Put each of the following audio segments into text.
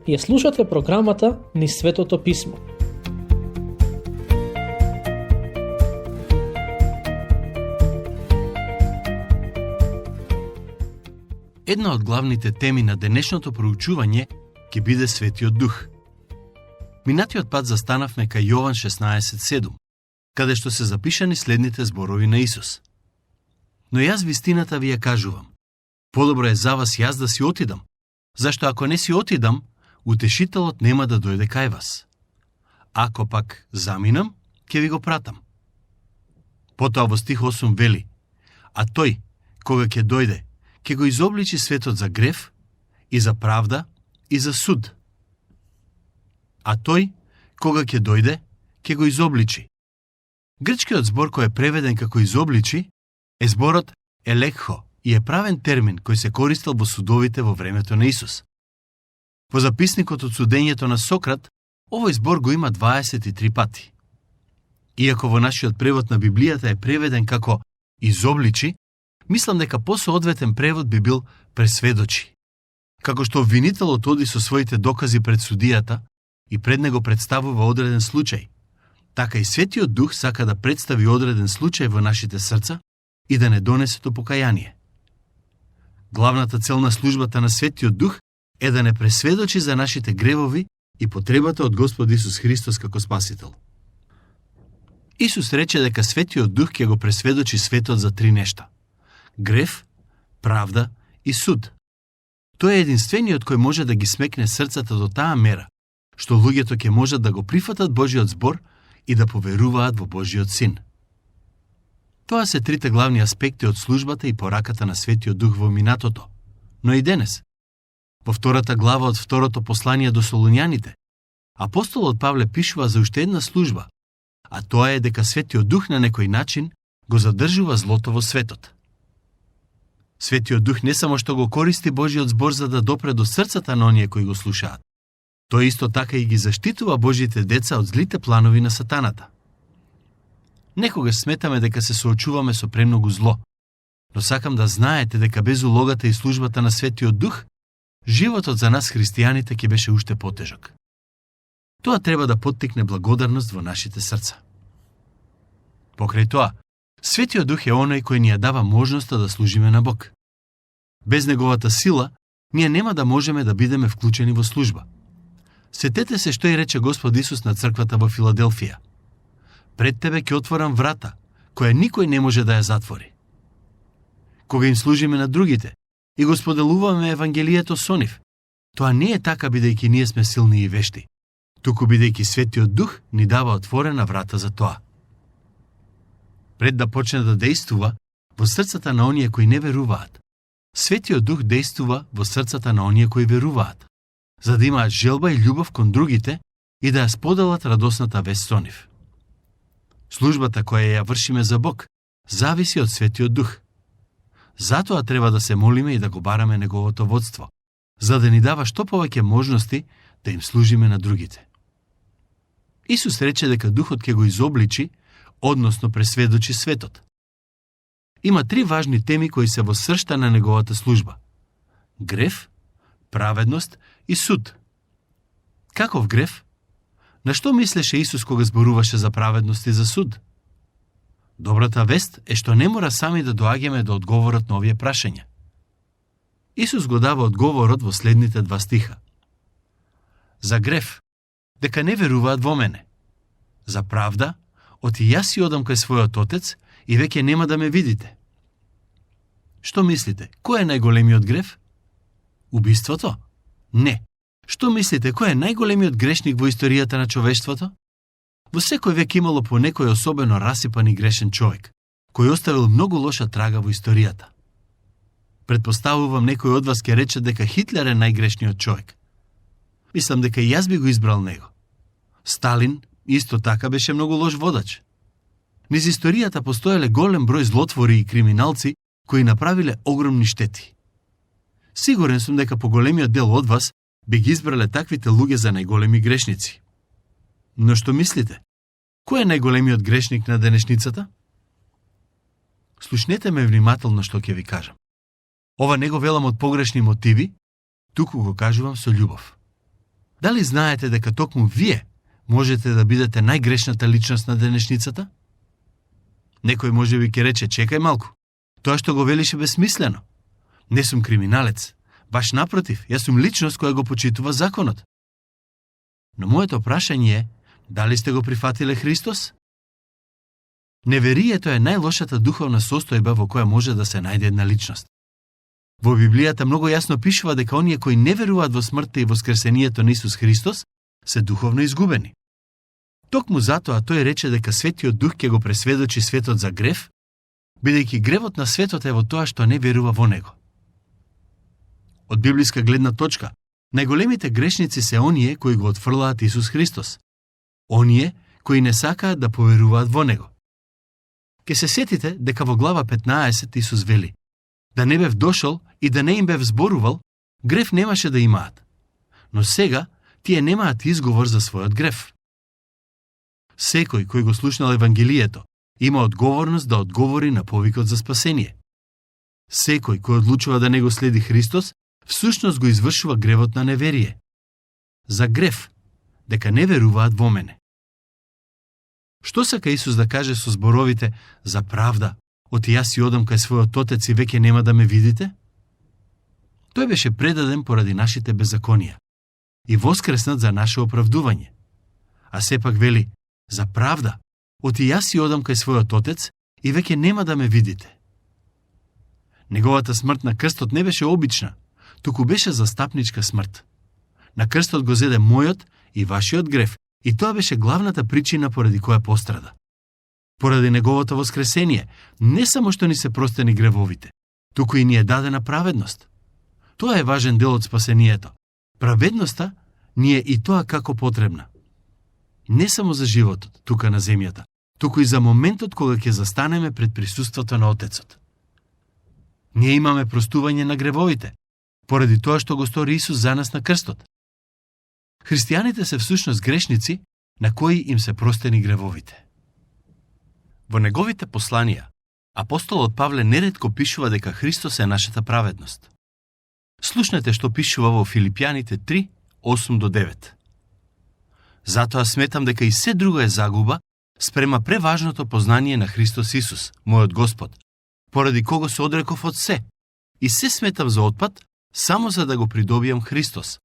Ја слушате програмата Низ Светото Писмо. Една од главните теми на денешното проучување ќе биде Светиот Дух. Минатиот пат застанавме кај Јован 16:7, каде што се запишани следните зборови на Исус. Но јас вистината ви ја кажувам. Подобро е за вас јас да си отидам, зашто ако не си отидам, утешителот нема да дојде кај вас. Ако пак заминам, ќе ви го пратам. Потоа во стих 8 вели: а тој, кога ќе дојде, ќе го изобличи светот за грев и за правда и за суд. А тој, кога ќе дојде, ќе го изобличи. Грчкиот збор кој е преведен како изобличи е зборот елекхо и е правен термин кој се користел во судовите во времето на Исус. Во записникот од судењето на Сократ, овој збор го има 23 пати. Иако во нашиот превод на Библијата е преведен како изобличи, мислам дека посоодветен превод би бил пресведочи. Како што обвинителот оди со своите докази пред судијата и пред него представува одреден случај, така и Светиот Дух сака да представи одреден случај во нашите срца и да не донесе до покаяние. Главната цел на службата на Светиот Дух е да не пресведочи за нашите гревови и потребата од Господ Исус Христос како Спасител. Исус рече дека Светиот Дух ќе го пресведочи светот за 3 нешта: грев, правда и суд. Тој е единствениот кој може да ги смекне срцата до таа мера, што луѓето ќе можат да го прифатат Божиот збор и да поверуваат во Божиот Син. Тоа се 3 главни аспекти од службата и пораката на Светиот Дух во минатото, но и денес. Во 2 глава од второто послание до Солуњаните, апостолот Павле пишува за уште една служба, а тоа е дека Светиот Дух на некој начин го задржува злото во светот. Светиот Дух не само што го користи Божиот збор за да допре до срцата на оние кои го слушаат, тој исто така и ги заштитува Божите деца од злите планови на сатаната. Некогаш сметаме дека се соочуваме со премногу зло, но сакам да знаете дека без улогата и службата на Светиот Дух, животот за нас христијаните ќе беше уште потежок. Тоа треба да поттикне благодарност во нашите срца. Покрај тоа, Светиот Дух е оној кој ни ја дава можноста да служиме на Бог. Без неговата сила, ние нема да можеме да бидеме вклучени во служба. Сетете се што и рече Господ Исус на црквата во Филаделфија: пред тебе ќе отворам врата, која никој не може да ја затвори. Кога им служиме на другите и го споделуваме Евангелието со нив, тоа не е така бидејќи ние сме силни и вешти, туку бидејќи Светиот Дух ни дава отворена врата за тоа. Пред да почне да дејствува во срцата на оние кои не веруваат, Светиот Дух дејствува во срцата на оние кои веруваат, за да имаат желба и љубов кон другите и да ја споделат радосната вест со нив. Службата која ја вршиме за Бог зависи од Светиот Дух. Затоа треба да се молиме и да го бараме неговото водство, за да ни дава што повеќе можности да им служиме на другите. Исус рече дека Духот ќе го изобличи, односно пресведочи светот. Има 3 важни теми кои се во сршта на неговата служба: грев, праведност и суд. Каков грев? На што мислеше Исус кога зборуваше за праведност и за суд? Добрата вест е што не мора сами да доаѓаме до одговорот на овие прашања. Исус го дава одговорот во следните 2 стиха. За грев, дека не веруваат во мене. За правда, оти јас си одам кај својот Отец и веќе нема да ме видите. Што мислите, кој е најголемиот грев? Убиството? Не. Што мислите, кој е најголемиот грешник во историјата на човештвото? Во секој век имало по некој особено расипан и грешен човек, кој оставил многу лоша трага во историјата. Предпоставувам некој од вас ќе рече дека Хитлер е најгрешниот човек. Мислам дека и јас би го избрал него. Сталин исто така беше многу лош водач. Низ историјата постоеле голем број злотвори и криминалци кои направиле огромни штети. Сигурен сум дека поголемиот дел од вас би ги избрале таквите луѓе за најголеми грешници. Но што мислите? Кој е најголемиот грешник на денешницата? Слушнете ме внимателно што ќе ви кажам. Ова не го велам од погрешни мотиви, туку го кажувам со љубов. Дали знаете дека токму вие можете да бидете најгрешната личност на денешницата? Некој може би ќе рече, чекај малку, тоа што го велиш е безсмислено. Не сум криминалец, баш напротив, јас сум личност која го почитува законот. Но моето прашање е, дали сте го прифатиле Христос? Неверието е најлошата духовна состојба во која може да се најде една личност. Во Библијата многу јасно пишува дека оние кои не веруваат во смртта и воскресението на Исус Христос се духовно изгубени. Токму затоа тој рече дека Светиот Дух ќе го пресведочи светот за грев, бидејќи гревот на светот е во тоа што не верува во него. Од библиска гледна точка, најголемите грешници се оние кои го отфрлаат Исус Христос. Оние кои не сакаат да поверуваат во него. Ке се сетите дека во глава 15 Исус вели: да не бев дошол и да не им бев зборувал, грев немаше да имаат. Но сега тие немаат изговор за својот грев. Секој кој го слушнал Евангелието има одговорност да одговори на повикот за спасение. Секој кој одлучува да не го следи Христос, всушност го извршува гревот на неверие. За грев, дека не веруваат во мене. Што сака Исус да каже со зборовите за правда, оти јас си одам кај својот Отец и веќе нема да ме видите? Тој беше предаден поради нашите беззаконија и воскреснат за наше оправдување. А сепак вели, за правда, оти јас си одам кај својот Отец и веќе нема да ме видите. Неговата смрт на крстот не беше обична, туку беше застапничка смрт. На крстот го зеде мојот и вашиот грев, и тоа беше главната причина поради која пострада. Поради неговото воскресение, не само што ни се простени гревовите, туку и ни е дадена праведност. Тоа е важен дел од спасението. Праведноста ни е и тоа како потребна. Не само за животот, тука на земјата, туку и за моментот кога ќе застанеме пред присуството на Отецот. Ние имаме простување на гревовите, поради тоа што го стори Исус за нас на крстот. Христијаните се всушност грешници на кои им се простени гревовите. Во неговите посланија, апостолот Павле неретко пишува дека Христос е нашата праведност. Слушнете што пишува во Филипјаните 3, 8-9. Затоа сметам дека и се друго е загуба спрема преважното познание на Христос Исус, мојот Господ, поради кого се одреков од се, и се сметам за отпад, само за да го придобијам Христос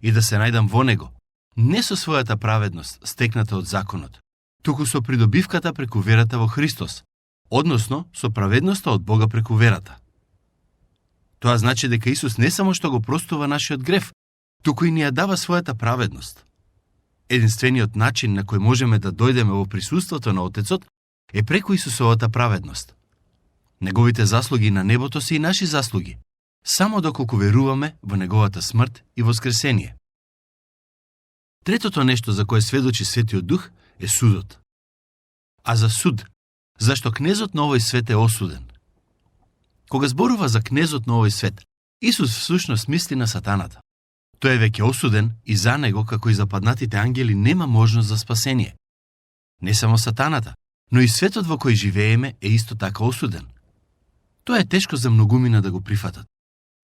и да се најдам во Него, не со својата праведност, стекната од законот, туку со придобивката преку верата во Христос, односно со праведноста од Бога преку верата. Тоа значи дека Исус не само што го простува нашиот грев, туку и ни ја дава својата праведност. Единствениот начин на кој можеме да дојдеме во присуството на Отецот е преку Исусовата праведност. Неговите заслуги на небото се и наши заслуги, само доколку веруваме во Неговата смрт и воскресение. Третото нешто за кое сведочи Светиот Дух е судот. А за суд, зашто кнезот на овој свет е осуден. Кога зборува за кнезот на овој свет, Исус всушност мисли на сатаната. Тој е веќе осуден и за него, како и западнатите ангели, нема можност за спасение. Не само сатаната, но и светот во кој живееме е исто така осуден. Тоа е тешко за многумина да го прифатат.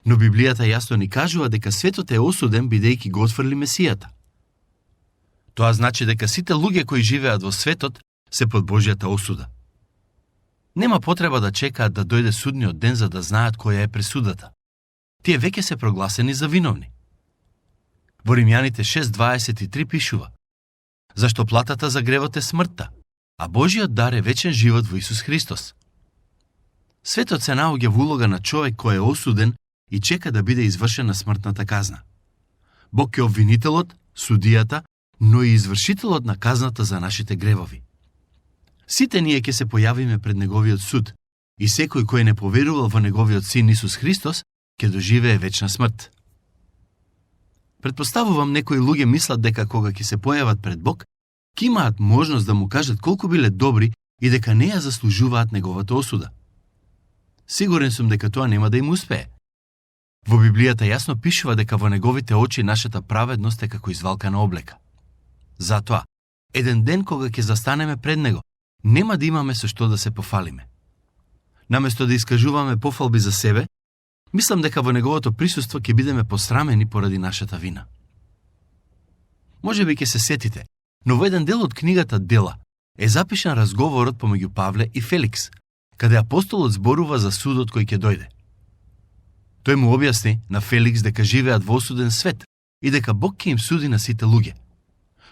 Но Библијата јасно ни кажува дека светот е осуден бидејќи го отфрли Месијата. Тоа значи дека сите луѓе кои живеат во светот се под Божјата осуда. Нема потреба да чекаат да дојде судниот ден за да знаат која е пресудата. Тие веќе се прогласени за виновни. Во Римјаните 6:23 пишува: зашто платата за гревот е смртта, а Божјиот дар е вечен живот во Исус Христос. Светот се наоѓа во улога на човек кој е осуден и чека да биде извршена смртната казна. Бог е обвинителот, судијата, но и извршителот на казната за нашите гревови. Сите ние ќе се појавиме пред Неговиот суд и секој кој не поверувал во Неговиот Син Исус Христос ќе доживее вечна смрт. Предпоставувам некои луѓе мислат дека кога ќе се појават пред Бог, ќе имаат можност да му кажат колку биле добри и дека не ја заслужуваат Неговата осуда. Сигурен сум дека тоа нема да им успее. Во Библијата јасно пишува дека во Неговите очи нашата праведност е како извалкана облека. Затоа, еден ден кога ќе застанеме пред Него, нема да имаме со што да се пофалиме. Наместо да искажуваме пофалби за себе, мислам дека во Неговото присуство ќе бидеме посрамени поради нашата вина. Може би ќе се сетите, но во еден дел од книгата Дела е запишан разговорот помеѓу Павле и Феликс, каде апостолот зборува за судот кој ќе дојде. Тој му објасни на Феликс дека живеат во осуден свет и дека Бог ќе им суди на сите луѓе.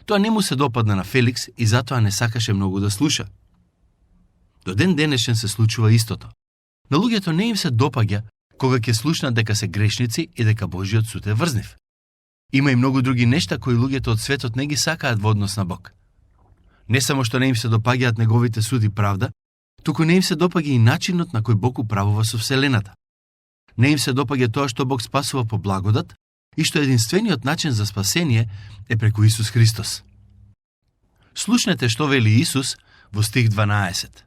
Тоа не му се допадна на Феликс и затоа не сакаше многу да слуша. До ден денешен се случува истото. На луѓето не им се допаѓа кога ќе слушнат дека се грешници и дека Божиот суд е врзнив. Има и многу други нешта кои луѓето од светот не ги сакаат во однос на Бог. Не само што не им се допаѓаат неговите суди правда, туку не им се допаѓа и начинот на кој Бог управува со вселената. Не им се допаѓа тоа што Бог спасува по благодат и што единствениот начин за спасение е преку Исус Христос. Слушнете што вели Исус во стих 12.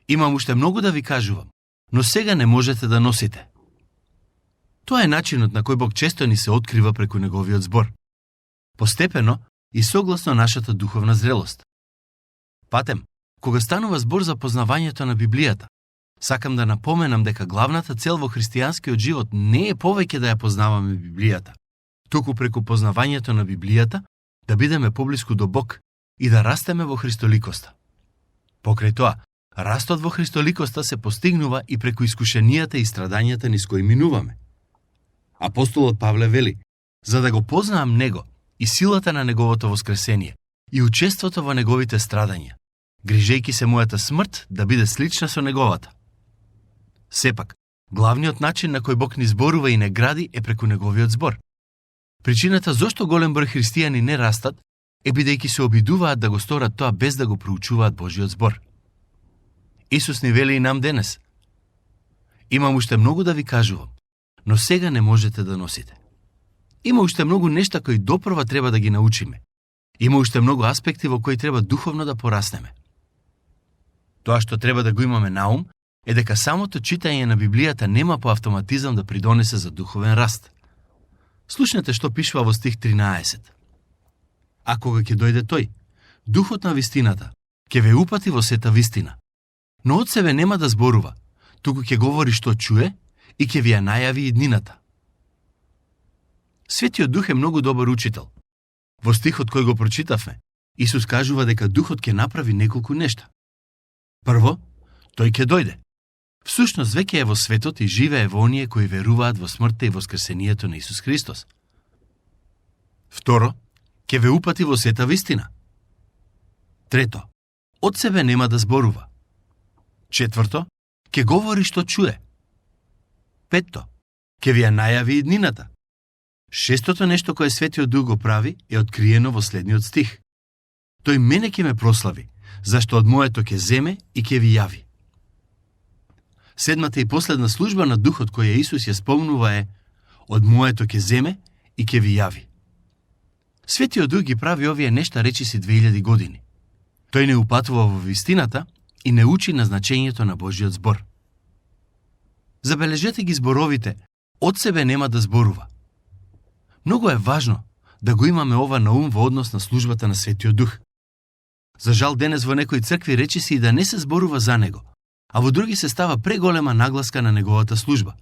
Имам уште многу да ви кажувам, но сега не можете да носите. Тоа е начинот на кој Бог често ни се открива преку неговиот збор. Постепено и согласно нашата духовна зрелост. Патем, кога станува збор за познавањето на Библијата, сакам да напоменам дека главната цел во христијанскиот живот не е повеќе да ја познаваме Библијата, туку преку познавањето на Библијата да бидеме поблиску до Бог и да растеме во христоликоста. Покрај тоа, растот во христоликоста се постигнува и преку искушенијата и страдањата низ кои минуваме. Апостолот Павле вели, за да го познаам Него и силата на Неговото воскресение и учеството во Неговите страдања, грижејќи се мојата смрт да биде слична со Неговата. Сепак, главниот начин на кој Бог ни зборува и не гради е преку Неговиот збор. Причината зошто голем број христијани не растат е бидејќи се обидуваат да го сторат тоа без да го проучуваат Божиот збор. Исус ни вели и нам денес: имам уште многу да ви кажувам, но сега не можете да носите. Има уште многу нешта кои допрва треба да ги научиме. Има уште многу аспекти во кои треба духовно да пораснеме. Тоа што треба да го имаме на ум е дека самото читање на Библијата нема по автоматизам да придонесе за духовен раст. Слушнете што пишува во стих 13. А кога ќе дојде тој, духот на вистината, ќе ве упати во сета вистина. Но од себе нема да зборува, туку ќе говори што чуе и ќе ви ја најави иднината. Светиот Дух е многу добар учител. Во стихот кој го прочитавме, Исус кажува дека Духот ќе направи неколку нешта. Прво, тој ќе дојде. Всушност веќе е во светот и живее во оние кои веруваат во смртта и воскресението на Исус Христос. Второ, ќе ве упати во сета вистина. Трето, од себе нема да зборува. Четврто, ќе говори што чуе. Петто, ќе ви ја најави иднината. Шестото нешто кое Светиот Дух го прави е откриено во следниот стих. Тој мене ќе ме прослави, зашто од моето ќе земе и ќе ви јави. Седмата и последна служба на Духот која Исус ја спомнува е: од моето ќе земе и ќе ви јави. Светиот Дух ги прави овие нешта речиси 2000 години. Тој не упатува во вистината и не учи на значењето на Божиот збор. Забележете ги зборовите: од себе нема да зборува. Многу е важно да го имаме ова на ум во однос на службата на Светиот Дух. За жал денес во некои цркви речиси и да не се зборува за него, а во други се става преголема нагласка на неговата служба.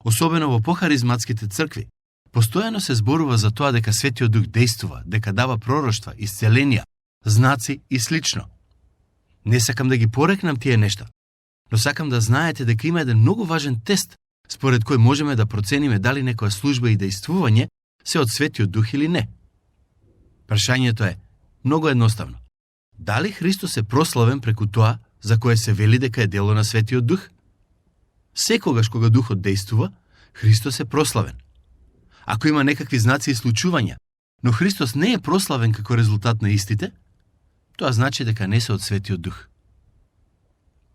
Особено во похаризматските цркви, постојано се зборува за тоа дека Светиот Дух дејствува, дека дава пророштва, исцеленија, знаци и слично. Не сакам да ги порекнам тие нешта, но сакам да знаете дека има еден многу важен тест според кој можеме да процениме дали некоја служба и дејствување се од Светиот Дух или не. Прашањето е многу едноставно. Дали Христос е прославен преку тоа за кое се вели дека е дело на Светиот Дух? Секогаш кога Духот дејствува, Христос е прославен. Ако има некакви знаци и случувања, но Христос не е прославен како резултат на истите, тоа значи дека не се од Светиот Дух.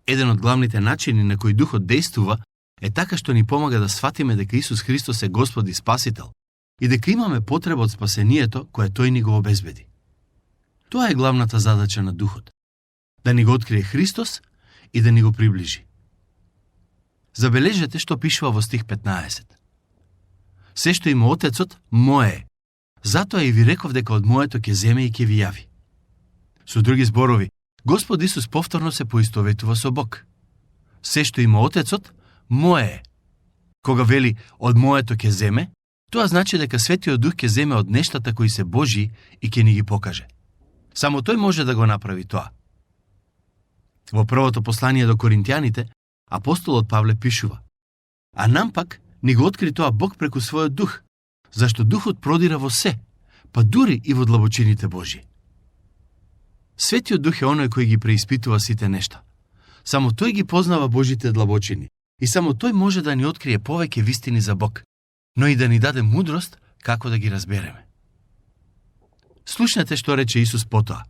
Еден од главните начини на кои Духот дејствува е така што ни помага да сватиме дека Исус Христос е Господ и Спасител и дека имаме потреба од спасението кое Тој ни го обезбеди. Тоа е главната задача на Духот. Да ни го открие Христос и да ни го приближи. Забележете што пишува во стих 15. Се што има Отецот, мое е. Затоа и ви реков дека од моето ќе земе и ќе ви јави. Со други зборови, Господ Исус повторно се поистоветува со Бог. Се што има Отецот, мое е. Кога вели од моето ќе земе, Тоа значи дека Светиот Дух ќе земе од нештата кои се Божји и ќе ни ги покаже. Само тој може да го направи тоа. Во првото послание до Коринтијаните, апостолот Павле пишува: а нам пак ни го откри тоа Бог преку својот Дух, зашто Духот продира во се, па дури и во длабочините Божји. Светиот Дух е оној кој ги преиспитува сите нешта. Само тој ги познава Божите длабочини и само тој може да ни открие повеќе вистини за Бог, но и да ни даде мудрост како да ги разбереме. Слушнете што рече Исус потоа.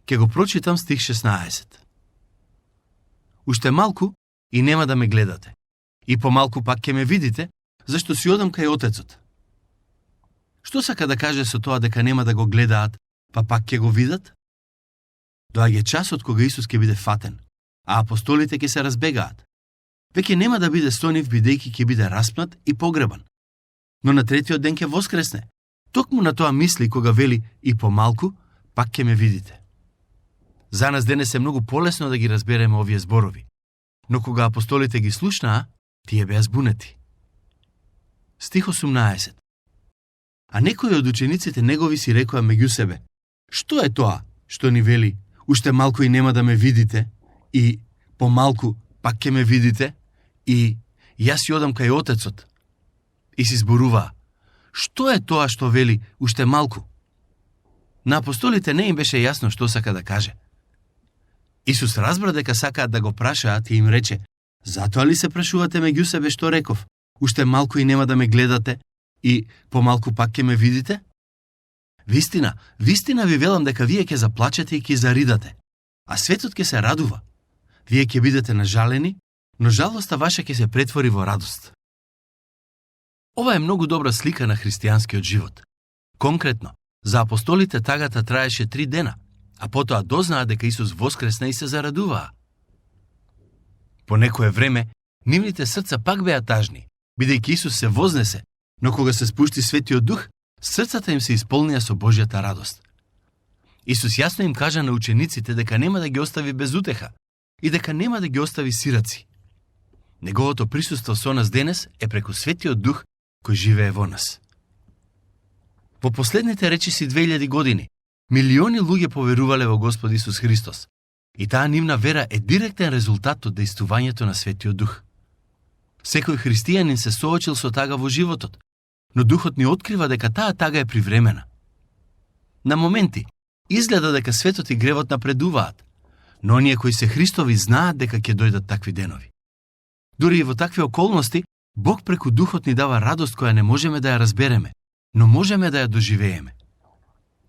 Ке го прочитам стих 16. Уште малку и нема да ме гледате, и помалку пак ќе ме видите, зашто си одам кај Отецот. Што сака да каже со тоа дека нема да го гледаат, па пак ќе го видат? Доаѓа часот кога Исус ќе биде фатен, а апостолите ќе се разбегаат. Веќе нема да биде со нив, бидејќи ќе биде распнат и погребан. Но на третиот ден ќе воскресне. Токму на тоа мисли кога вели и помалку, пак ќе ме видите. За нас денес е многу полесно да ги разбереме овие зборови, но кога апостолите ги слушнаа, тие беа збунети. Стих 18. А некои од учениците негови си рекоа меѓу себе: што е тоа што ни вели уште малку и нема да ме видите, и помалку пак ќе ме видите, и јас си одам кај Отецот? И си зборуваа: што е тоа што вели уште малку? На апостолите не им беше јасно што сака да каже. Исус разбра дека сакаат да го прашаат и им рече: затоа ли се прашувате меѓу себе што реков? Уште малку и нема да ме гледате, и помалку пак ќе ме видите? Вистина, вистина ви велам дека вие ќе заплачете и ќе заридате, а светот ќе се радува. Вие ќе бидете нажалени, но жалоста ваша ќе се претвори во радост. Ова е многу добра слика на христијанскиот живот. Конкретно, за апостолите тагата траеше 3 дена, а потоа дознаа дека Исус воскресна и се зарадуваа. По некое време, нивните срца пак беа тажни, бидејќи Исус се вознесе, но кога се спушти Светиот Дух, срцата им се исполнија со Божјата радост. Исус јасно им кажа на учениците дека нема да ги остави без утеха и дека нема да ги остави сираци. Неговото присуство со нас денес е преку Светиот Дух кој живее во нас. Во последните речиси 2000 години, милиони луѓе поверувале во Господ Исус Христос, и таа нивна вера е директен резултат од дејствувањето на Светиот Дух. Секој христијанин се соочил со тага во животот, но Духот ни открива дека таа тага е привремена. На моменти, изгледа дека светот и гревот напредуваат, но оние кои се Христови знаат дека ќе дојдат такви денови. Дури и во такви околности, Бог преку Духот ни дава радост која не можеме да ја разбереме, но можеме да ја доживееме.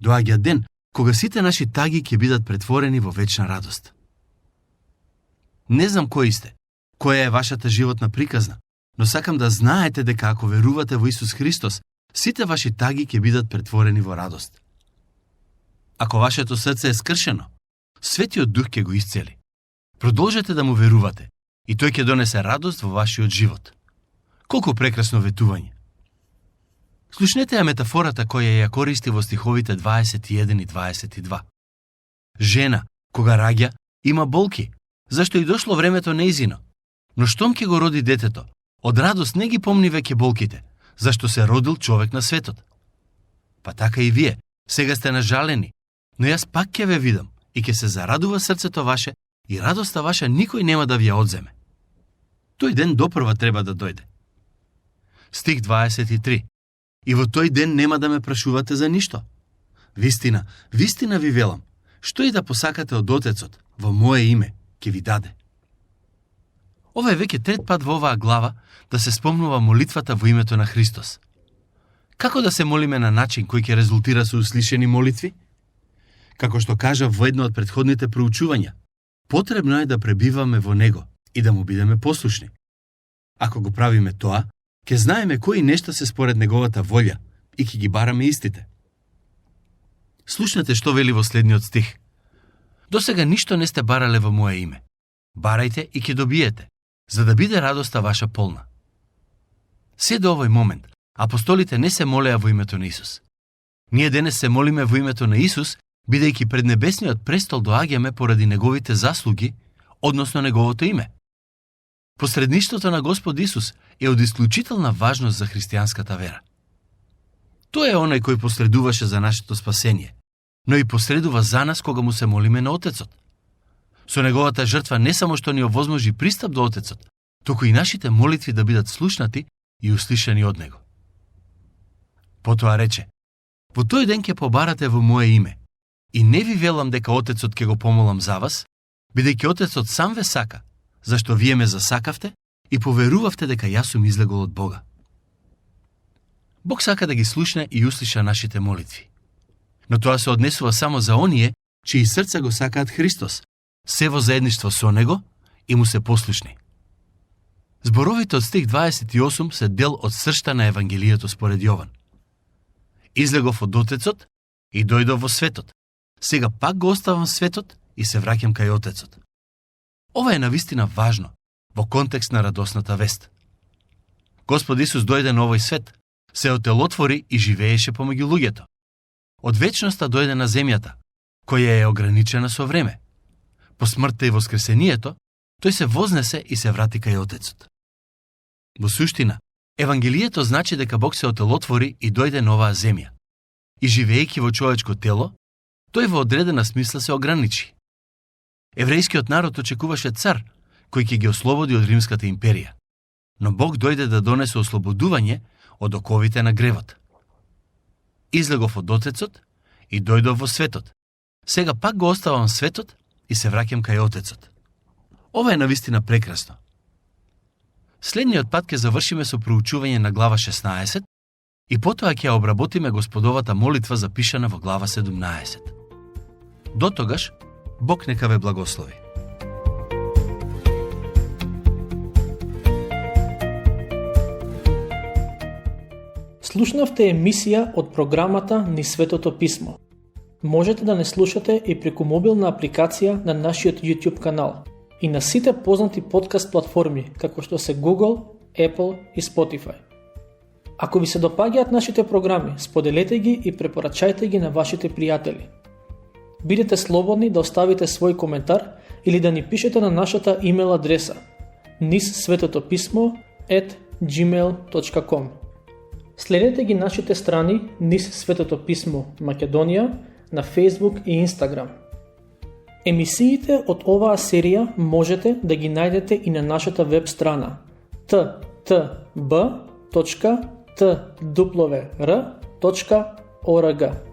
Доаѓа ден кога сите наши таги ќе бидат претворени во вечна радост. Не знам кои сте, која е вашата животна приказна, но сакам да знаете дека ако верувате во Исус Христос, сите ваши таги ќе бидат претворени во радост. Ако вашето срце е скршено, Светиот Дух ќе го исцели. Продолжете да му верувате и тој ќе донесе радост во вашиот живот. Колку прекрасно ветување! Слушнете ја метафората која ја користи во стиховите 21 и 22. Жена, кога раѓа, има болки, зашто и дошло времето нејзино. Но штом ќе го роди детето, од радост не ги помни веќе болките, зашто се родил човек на светот. Па така и вие, сега сте нажалени, но јас пак ќе ве видам и ќе се зарадува срцето ваше и радоста ваша никој нема да ви ја одземе. Тој ден допрва треба да дојде. Стих 23. И во тој ден нема да ме прашувате за ништо. Вистина, вистина ви велам, што и да посакате од Отецот, во мое име, ќе ви даде. Ова е веќе трет пат во оваа глава да се спомнува молитвата во името на Христос. Како да се молиме на начин кој ќе резултира со услишени молитви? Како што кажа во едно од претходните проучувања, потребно е да пребиваме во Него и да му бидеме послушни. Ако го правиме тоа, ќе знаеме кои нешта се според Неговата волја и ќе ги бараме истите. Слушнете што вели во следниот стих. Досега ништо не сте барале во мое име. Барајте и ќе добиете, за да биде радоста ваша полна. Се до овој момент, апостолите не се молеа во името на Исус. Ние денес се молиме во името на Исус, бидејќи пред небесниот престол доаѓаме поради Неговите заслуги, односно Неговото име. Посредништвото на Господ Исус е од исклучителна важност за христијанската вера. Тој е онај кој посредуваше за нашето спасение, но и посредува за нас кога му се молиме на Отецот. Со неговата жртва не само што ни овозможи пристап до Отецот, туку и нашите молитви да бидат слушнати и услишани од Него. Потоа рече: во тој ден ќе побарате во моje име, и не ви велам дека Отецот ќе го помолам за вас, бидејќи Отецот сам ве сака, зашто вие ме засакавте и поверувавте дека јас сум излегол од Бога. Бог сака да ги слушне и услиша нашите молитви. Но тоа се однесува само за оние чии срца го сакаат Христос, се во заедништво со Него и му се послушни. Зборовите од стих 28 се дел од сршта на Евангелието според Јован. Излегов од Отецот и дојдов во светот. Сега пак го оставам светот и се враќам кај Отецот. Ова е навистина важно во контекст на радосната вест. Господ Исус дојде на овој свет, се отелотвори и живееше помеѓу луѓето. Од вечноста дојде на земјата, која е ограничена со време. По смртта и воскресението, тој се вознесе и се врати кај Отецот. Во суштина, Евангелието значи дека Бог се отелотвори и дојде на оваа земја. И живеејќи во човечко тело, тој во одредена смисла се ограничи. Еврејскиот народ очекуваше цар, кој ќе ги ослободи од Римската империја. Но Бог дојде да донесе ослободување од оковите на гревот. Излегов од Отецот и дојдов во светот. Сега пак го оставам светот и се враќам кај Отецот. Ова е навистина прекрасно. Следниот пат ќе завршиме со проучување на глава 16 и потоа ќе обработиме Господовата молитва запишана во глава 17. До тогаш, Бог нека ве благослови. Слушнавте емисија од програмата Ни Светото Писмо. Можете да не слушате и преку мобилна апликација на нашиот YouTube канал и на сите познати подкаст платформи, како што се Google, Apple и Spotify. Ако ви се допаѓаат нашите програми, споделете ги и препорачајте ги на вашите пријатели. Бидете слободни да оставите свој коментар или да ни пишете на нашата имейл адреса nissvetotopismo@gmail.com. Следете ги нашите страни Низ Светото Писмо Македонија на Facebook и Instagram. Емисиите од оваа серија можете да ги најдете и на нашата веб страна ttb.twr.org.